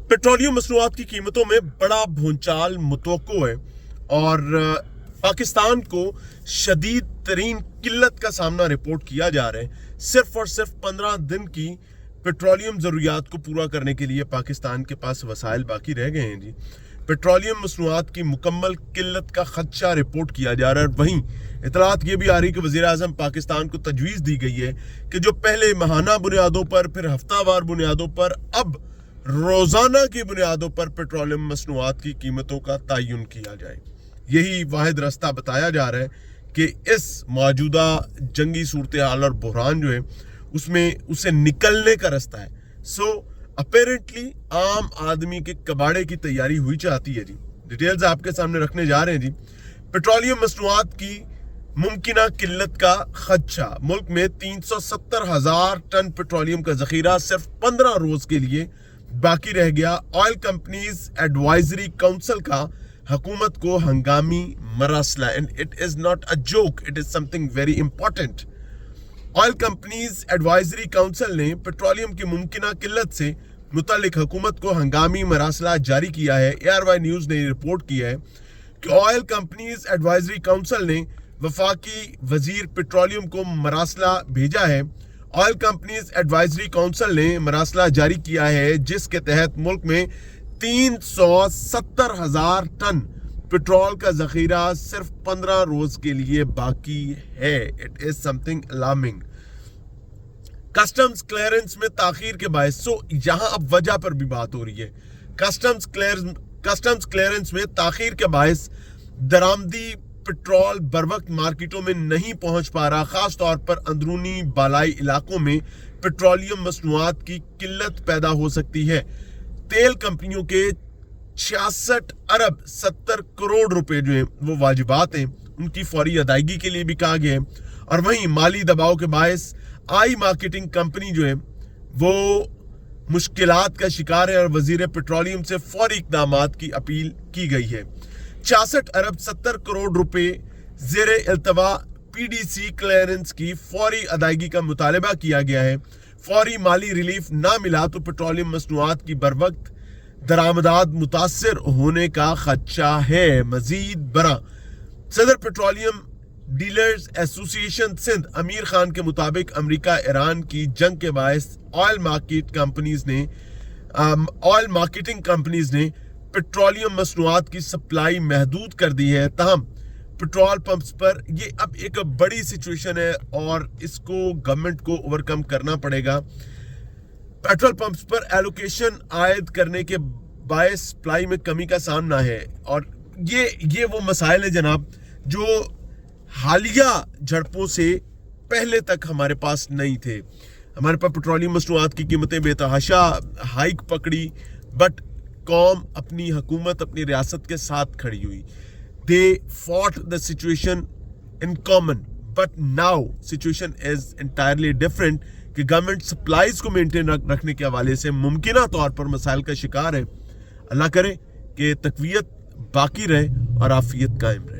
Petroleum मसनूआत की कीमतों में बड़ा भूचाल मुतवक्को है और पाकिस्तान को शदीद तरीन किल्लत का सामना रिपोर्ट किया जा रहा है। सिर्फ और सिर्फ 15 दिन की पेट्रोलियम ज़रूरियात को पूरा करने के लिए पाकिस्तान के पास वसाइल बाकी रह गए हैं जी। पेट्रोलियम मसनूआत की मुकम्मल किल्लत का खदशा रिपोर्ट किया जा रहा है। वहीं इतलात ये भी आ रही कि वज़ीर आज़म पाकिस्तान को तजवीज़ दी गई है कि जो पहले माहाना बुनियादों पर, फिर हफ्तावार बुनियादों पर, अब रोज़ाना की बुनियादों पर पेट्रोलियम मसनूआत की कीमतों का तयन किया जाए। यही वाहिद रास्ता बताया जा रहा है कि इस मौजूदा जंगी सूरत हाल और बहरान जो है उसमें उसे निकलने का रास्ता है। सो अपेरेंटली आम आदमी के कबाड़े की तैयारी हुई चाहती है जी। डिटेल्स आपके सामने रखने जा रहे हैं जी। पेट्रोलियम मसनूआत की मुमकिना किल्लत का खदशा। मुल्क में 370,000 टन पेट्रोलियम का जखीरा सिर्फ 15 रोज के लिए बाकी रह गया। ऑयल कंपनीज एडवाइजरी काउंसिल का हुकूमत को हंगामी मरासला, and it is not a joke, it is something very important. Oil companies advisory council ने पेट्रोलियम की मुमकिना किल्लत से मुतालिक हुकूमत को हंगामी मरासला जारी किया है। ARY न्यूज ने रिपोर्ट किया है कि ऑयल कंपनीज एडवाइजरी काउंसिल ने वफाकी वजीर पेट्रोलियम को मरासला भेजा है। ऑयल कंपनीज एडवाइजरी काउंसिल ने मरासला जारी किया है जिसके तहत मुल्क में 370,000 टन पेट्रोल का जखीरा सिर्फ 15 रोज के लिए बाकी है। It is something alarming. Customs clearance में ताखीर के बायस, यहां अब वजह पर भी बात हो रही है। कस्टम्स क्लियरेंस में ताखीर के बायस दरामदी पेट्रोल बर वक्त मार्केटों में नहीं पहुंच पा रहा। खास तौर पर अंदरूनी बालाई इलाकों में पेट्रोलियम मसनूआत की किल्लत पैदा हो सकती है। तेल कंपनियों के 66 अरब 70 करोड़ रुपए जो है वो वाजिबात हैं, उनकी फौरी अदायगी के लिए भी कहा गया है। और वहीं माली दबाव के बायस आई मार्केटिंग कंपनी जो है वो मुश्किलात का शिकार है और वजीर पेट्रोलियम से फौरी इक़दामात की अपील की गई है। 66 अरब 70 करोड़ रुपए ज़ेरे इल्तवा PDC क्लियरेंस की फौरी अदायगी का मुतालबा किया गया है। फौरी माली रिलीफ ना मिला तो पेट्रोलियम मसनूआत की बर वक्त दरामदात मुतासर होने का खदशा है। मजीद बरा सदर पेट्रोलियम डीलर्स एसोसिएशन सिंध अमीर खान के मुताबिक अमेरिका ईरान की जंग के बायस ऑयल मार्केटिंग कंपनीज ने पेट्रोलियम मसनूआत की सप्लाई महदूद कर दी है। तहम पेट्रोल पंप्स पर ये अब एक बड़ी सिचुएशन है और इसको गवर्नमेंट को ओवरकम करना पड़ेगा। पेट्रोल पंप्स पर एलोकेशन आयद करने के बायस सप्लाई में कमी का सामना है और ये वो मसाइल है जनाब जो हालिया झड़पों से पहले तक हमारे पास नहीं थे। हमारे पास पेट्रोलियम मसनूआत की कीमतें बेतहाशा हाइक पकड़ी, बट कौम अपनी हुकूमत अपनी रियासत के साथ खड़ी हुई। They fought the situation in common, but now situation is entirely different कि गवर्नमेंट सप्लाईज को मेंटेन रखने के हवाले से मुमकिना तौर पर मसाइल का शिकार है। अल्लाह करे कि तकवीयत बाकी रहे और आफियत कायम रहे।